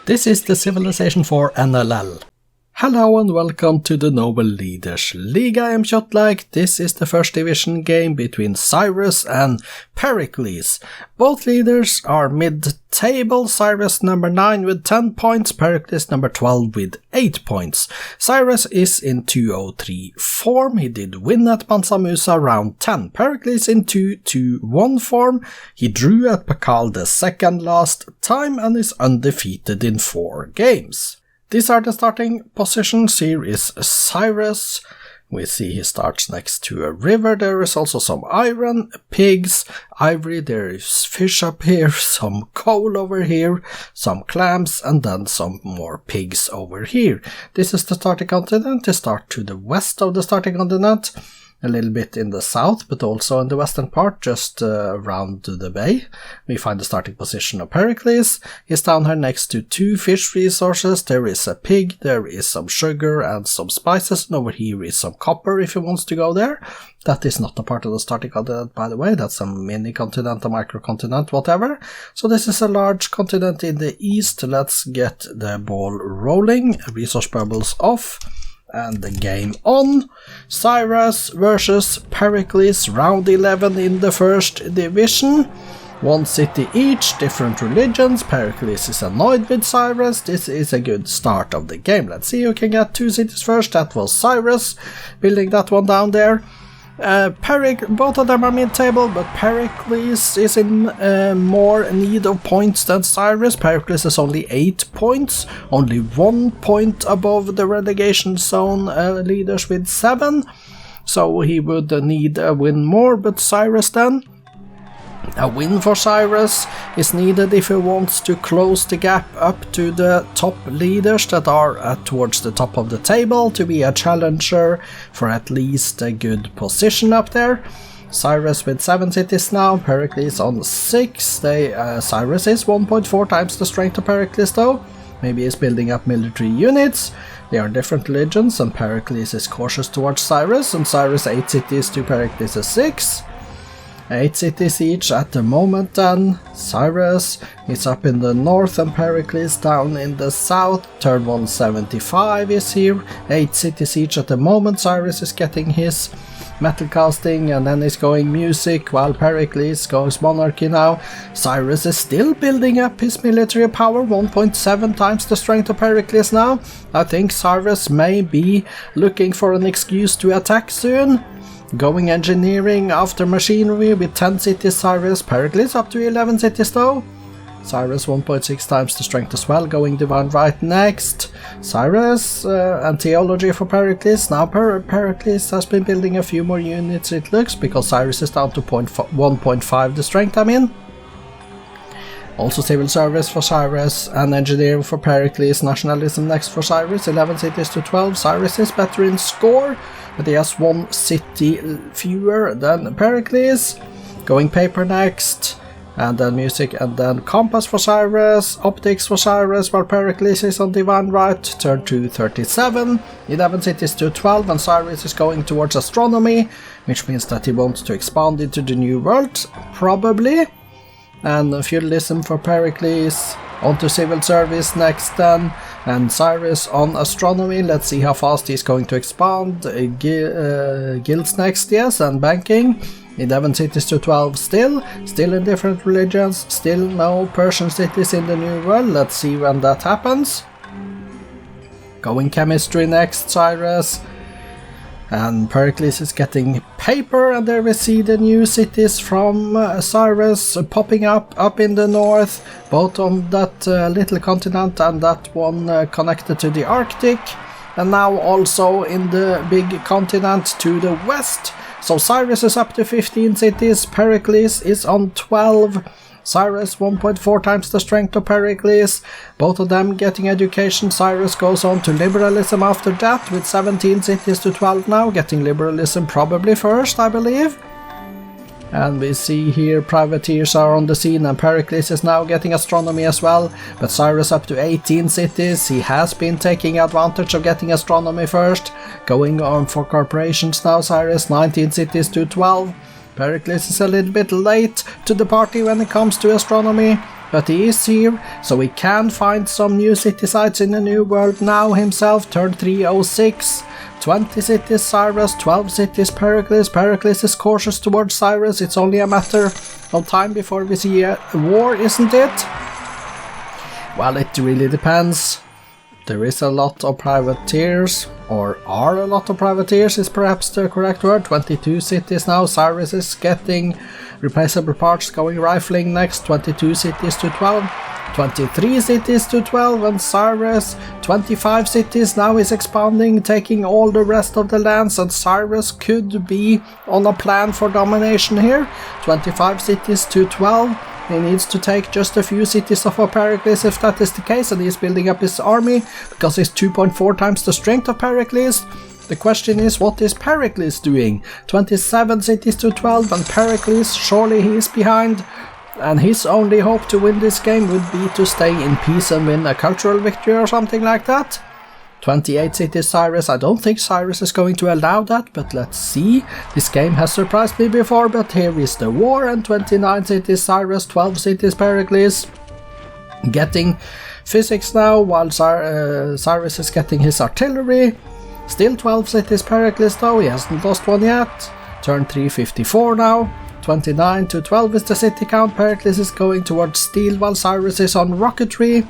This is the Civilization 4 NLL. Hello and welcome to the Noble Leaders League. I am Kjotleik. This is the first division game between Cyrus and Pericles. Both leaders are mid-table, Cyrus number 9 with 10 points, Pericles number 12 with 8 points. Cyrus is in 203 form, he did win at Mansa Musa round 10. Pericles in 221 form, he drew at Pakal the second last time and is undefeated in 4 games. These are the starting positions. Here is Cyrus. We see he starts next to a river. There is also some iron, pigs, ivory, there is fish up here, some coal over here, some clams, and then some more pigs over here. This is the starting continent. They start to the west of the starting continent, a little bit in the south, but also in the western part, just around the bay. We find the starting position of Pericles. He's down here next to 2 fish resources. There is a pig, there is some sugar and some spices, and over here is some copper if he wants to go there. That is not a part of the starting continent, by the way. That's a mini continent, a micro continent, whatever. So this is a large continent in the east. Let's get the ball rolling. Resource bubbles off. And the game on. Cyrus versus Pericles, round 11 in the first division. 1 city each, different religions. Pericles is annoyed with Cyrus. This is a good start of the game. Let's see who can get 2 cities first. That was Cyrus, building that one down there. Both of them are mid-table, but Pericles is in more need of points than Cyrus. Pericles is only 8 points, only 1 point above the relegation zone leaders with 7. So he would need a win more, but Cyrus then? A win for Cyrus is needed if he wants to close the gap up to the top leaders that are towards the top of the table, to be a challenger for at least a good position up there. Cyrus with 7 cities now, Pericles on 6. Cyrus is 1.4 times the strength of Pericles though. Maybe he's building up military units. They are different religions and Pericles is cautious towards Cyrus, and Cyrus 8 cities to Pericles is 6. 8 cities each at the moment then. Cyrus is up in the north and Pericles down in the south. Turn 175 is here. 8 cities each at the moment. Cyrus is getting his metal casting and then he's going music while Pericles goes monarchy now. Cyrus is still building up his military power, 1.7 times the strength of Pericles now. I think Cyrus may be looking for an excuse to attack soon. Going engineering after machinery with 10 cities Cyrus. Pericles up to 11 cities though. Cyrus 1.6 times the strength as well, going divine right next. Cyrus and theology for Pericles. Now Pericles has been building a few more units it looks, because Cyrus is down to 1.5 the strength I'm in. Also civil service for Cyrus and engineering for Pericles. Nationalism next for Cyrus, 11 cities to 12. Cyrus is better in score, but he has 1 city fewer than Pericles. Going paper next, and then music, and then compass for Cyrus, optics for Cyrus, while Pericles is on divine right. Turn to 37, 11 cities to 12, and Cyrus is going towards astronomy, which means that he wants to expand into the new world, probably. And feudalism for Pericles. On to civil service next then, and Cyrus on astronomy. Let's see how fast he's going to expand. Guilds next, yes, and banking. 11 cities to 12 still in different religions, still no Persian cities in the new world. Let's see when that happens. Going chemistry next, Cyrus. And Pericles is getting paper, and there we see the new cities from Cyrus popping up in the north, both on that little continent and that one connected to the Arctic, and now also in the big continent to the west. So Cyrus is up to 15 cities, Pericles is on 12. Cyrus 1.4 times the strength of Pericles, both of them getting education. Cyrus goes on to liberalism after that with 17 cities to 12 now, getting liberalism probably first, I believe. And we see here privateers are on the scene, and Pericles is now getting astronomy as well, but Cyrus up to 18 cities. He has been taking advantage of getting astronomy first. Going on for corporations now, Cyrus 19 cities to 12. Pericles is a little bit late to the party when it comes to astronomy, but he is here, so we can find some new city sites in the new world now himself. Turn 306. 20 cities Cyrus, 12 cities Pericles. Pericles is cautious towards Cyrus. It's only a matter of time before we see a war, isn't it? Well, it really depends. There is a lot of privateers, or are a lot of privateers is perhaps the correct word. 22 cities now. Cyrus is getting replaceable parts, going rifling next. 22 cities to 12. 23 cities to 12, and Cyrus 25 cities now is expanding, taking all the rest of the lands, and Cyrus could be on a plan for domination here. 25 cities to 12. He needs to take just a few cities off of Pericles if that is the case, and he's building up his army because he's 2.4 times the strength of Pericles. The question is, what is Pericles doing? 27 cities to 12, and Pericles, surely he is behind. And his only hope to win this game would be to stay in peace and win a cultural victory or something like that. 28 cities Cyrus. I don't think Cyrus is going to allow that, but let's see. This game has surprised me before, but here is the war. And 29 cities Cyrus, 12 cities Pericles. Getting physics now, while Cyrus is getting his artillery. Still 12 cities Pericles though, he hasn't lost one yet. Turn 354 now. 29 to 12 is the city count. Pericles is going towards steel while Cyrus is on rocketry.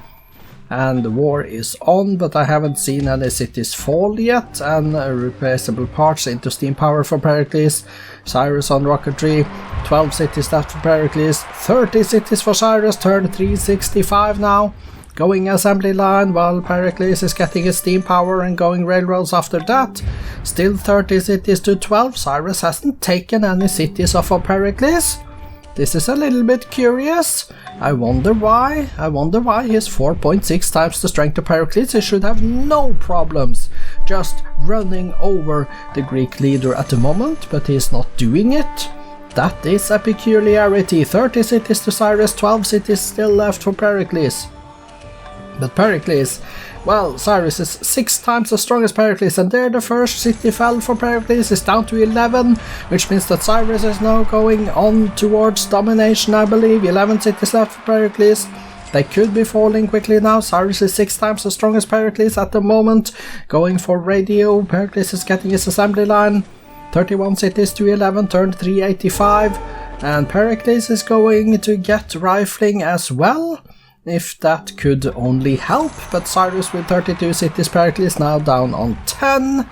And the war is on, but I haven't seen any cities fall yet. And replaceable parts into steam power for Pericles. Cyrus on rocketry. 12 cities left for Pericles. 30 cities for Cyrus. Turn 365 now. Going assembly line while Pericles is getting his steam power and going railroads after that. Still 30 cities to 12. Cyrus hasn't taken any cities off of Pericles. This is a little bit curious. I wonder why. He's 4.6 times the strength of Pericles. He should have no problems just running over the Greek leader at the moment, but he's not doing it. That is a peculiarity. 30 cities to Cyrus, 12 cities still left for Pericles. But Pericles, well, Cyrus is 6 times as strong as Pericles, and there the first city fell for Pericles is down to 11, which means that Cyrus is now going on towards domination, I believe. 11 cities left for Pericles. They could be falling quickly now. Cyrus is 6 times as strong as Pericles at the moment, going for radio. Pericles is getting his assembly line. 31 cities to 11, turn 385, and Pericles is going to get rifling as well. If that could only help, but Cyrus with 32 cities, Pericles now down on 10.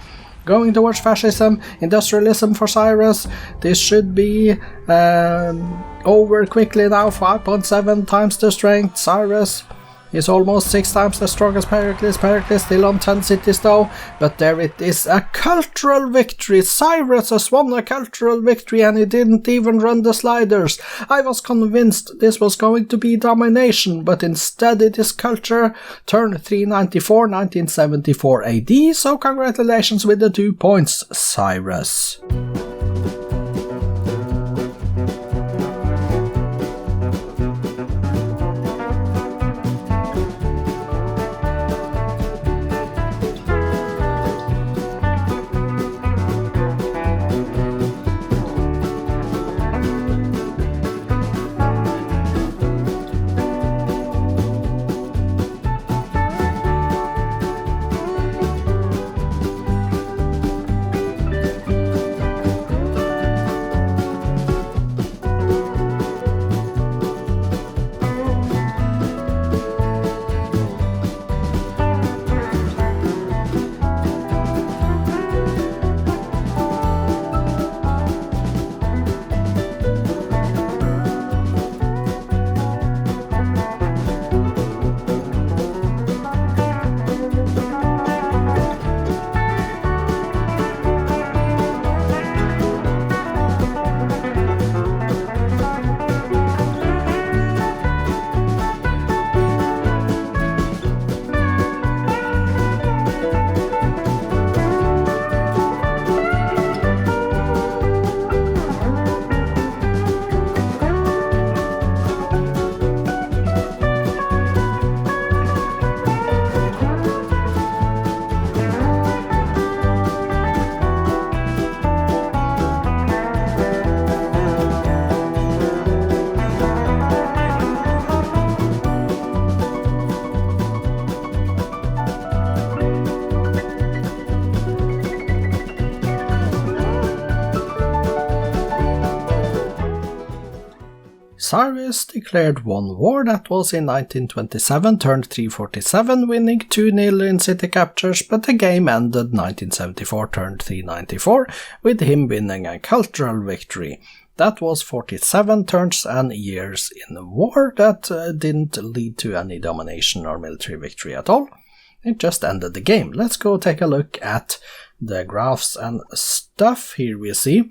Going towards fascism, industrialism for Cyrus. This should be over quickly now, 5.7 times the strength. Cyrus is almost 6 times as strong as Pericles. Pericles still on 10 cities though, but there it is, a cultural victory. Cyrus has won a cultural victory and he didn't even run the sliders. I was convinced this was going to be domination, but instead it is culture. Turn 394, 1974 AD, so congratulations with the 2 points, Cyrus. Cyrus declared one war, that was in 1927, turned 347, winning 2-0 in city captures, but the game ended 1974, turned 394, with him winning a cultural victory. That was 47 turns and years in a war that didn't lead to any domination or military victory at all. It just ended the game. Let's go take a look at the graphs and stuff. Here we see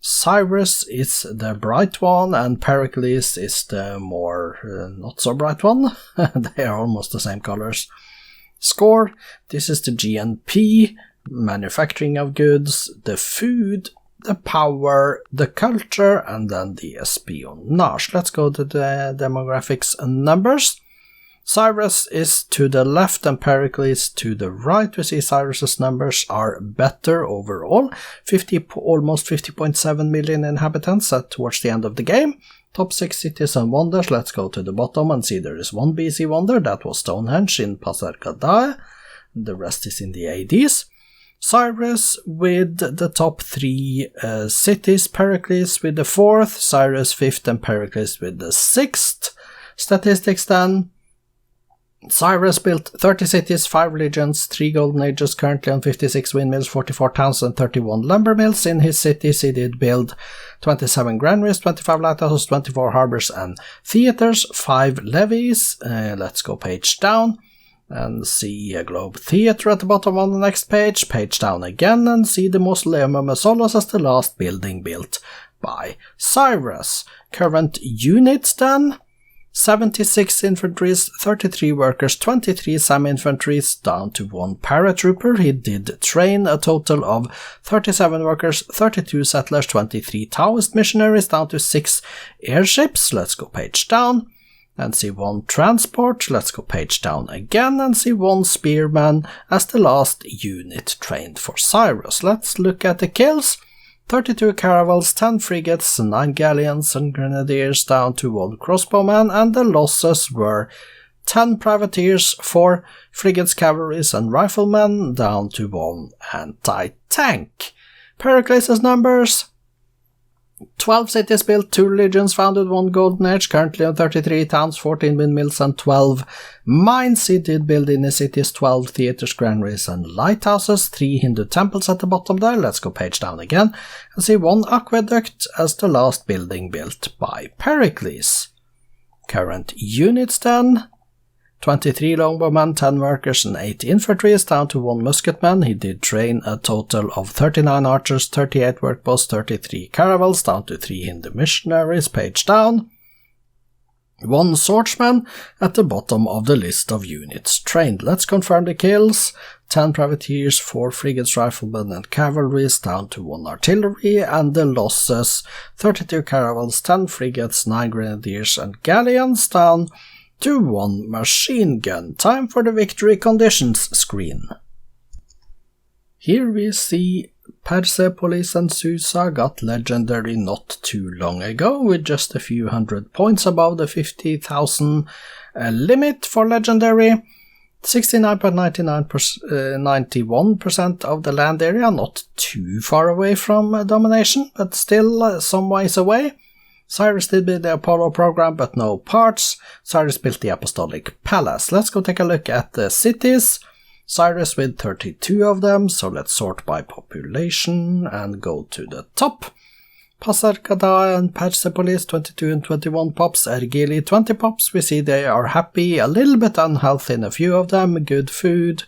Cyrus is the bright one and Pericles is the more not so bright one. They are almost the same colors. Score, this is the GNP, manufacturing of goods, the food, the power, the culture, and then the espionage. Let's go to the demographics and numbers. Cyrus is to the left and Pericles to the right. We see Cyrus's numbers are better overall. Almost 50.7 million inhabitants towards the end of the game. Top 6 cities and wonders. Let's go to the bottom and see there is one BC wonder. That was Stonehenge in Pasargadae. The rest is in the ADs. Cyrus with the top 3 cities. Pericles with the 4th. Cyrus 5th and Pericles with the 6th. Statistics then. Cyrus built 30 cities, 5 religions, 3 golden ages, currently on 56 windmills, 44 towns and 31 lumber mills. In his cities he did build 27 granaries, 25 lighthouses, 24 harbors and theaters, 5 levees. Let's go page down and see a globe theater at the bottom on the next page. Page down again and see the Mausoleum of Mausolus as the last building built by Cyrus. Current units then. 76 infantries, 33 workers, 23 semi-infantries, down to 1 paratrooper. He did train a total of 37 workers, 32 settlers, 23 Taoist missionaries, down to 6 airships. Let's go page down and see 1 transport. Let's go page down again and see 1 spearman as the last unit trained for Cyrus. Let's look at the kills. 32 caravels, 10 frigates, 9 galleons and grenadiers, down to 1 crossbowman, and the losses were 10 privateers, 4 frigates, cavalries and riflemen, down to 1 anti-tank. Pericles' numbers: 12 cities built, 2 religions founded, 1 golden age, currently on 33 towns, 14 windmills and 12 mines. He did build in his cities 12 theaters, granaries and lighthouses, 3 Hindu temples at the bottom there. Let's go page down again and see 1 aqueduct as the last building built by Pericles. Current units then: 23 longbowmen, 10 workers and 8 infantry, down to 1 musketman. He did train a total of 39 archers, 38 workbows, 33 caravels, down to 3 Hindu missionaries. Page down. 1 swordsman at the bottom of the list of units trained. Let's confirm the kills. 10 privateers, 4 frigates, riflemen and cavalry, down to 1 artillery, and the losses: 32 caravels, 10 frigates, 9 grenadiers and galleons, down to 1 machine gun. Time for the victory conditions screen. Here we see Persepolis and Susa got legendary not too long ago, with just a few hundred points above the 50,000 limit for legendary. 69.91% of the land area, not too far away from domination, but still some ways away. Cyrus did build the Apollo program, but no parts. Cyrus built the Apostolic Palace. Let's go take a look at the cities. Cyrus with 32 of them, so let's sort by population and go to the top. Pasargadae and Persepolis, 22 and 21 pops. Ergili, 20 pops. We see they are happy, a little bit unhealthy in a few of them. Good food.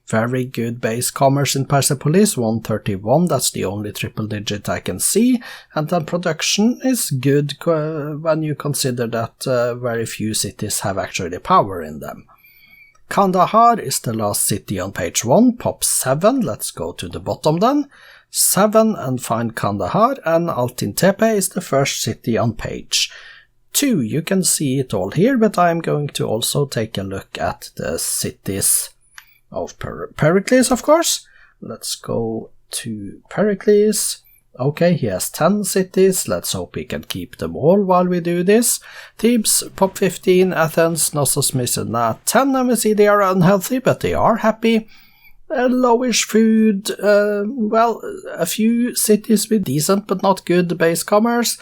Very good base commerce in Persepolis, 131, that's the only triple digit I can see, and then production is good when you consider that very few cities have actually power in them. Kandahar is the last city on page 1, pop 7, let's go to the bottom then, 7 and find Kandahar, and Altin Tepe is the first city on page 2. You can see it all here, but I'm going to also take a look at the cities of Pericles, of course. Let's go to Pericles. Okay, he has 10 cities. Let's hope he can keep them all while we do this. Thebes, pop 15, Athens, Knossos, Mycenae 10, and we see they are unhealthy, but they are happy. Lowish food, well, a few cities with decent but not good base commerce.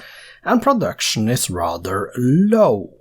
and production is rather low.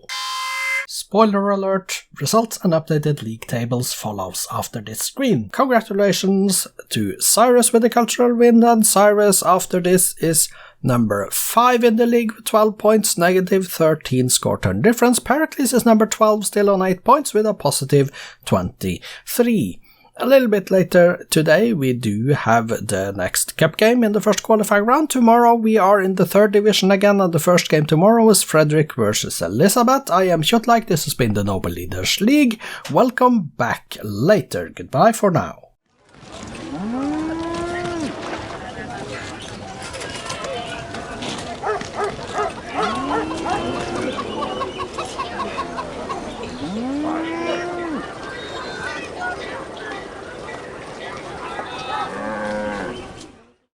Spoiler alert, results and updated league tables follows after this screen. Congratulations to Cyrus with the cultural win, and Cyrus after this is number 5 in the league with 12 points, negative 13 score turn difference. Pericles is number 12, still on 8 points with a positive 23. A little bit later today we do have the next cup game in the first qualifying round. Tomorrow we are in the 3rd division again, and the first game tomorrow is Frederick versus Elizabeth. I am Kjotleik, this has been the Noble Leaders League. Welcome back later. Goodbye for now.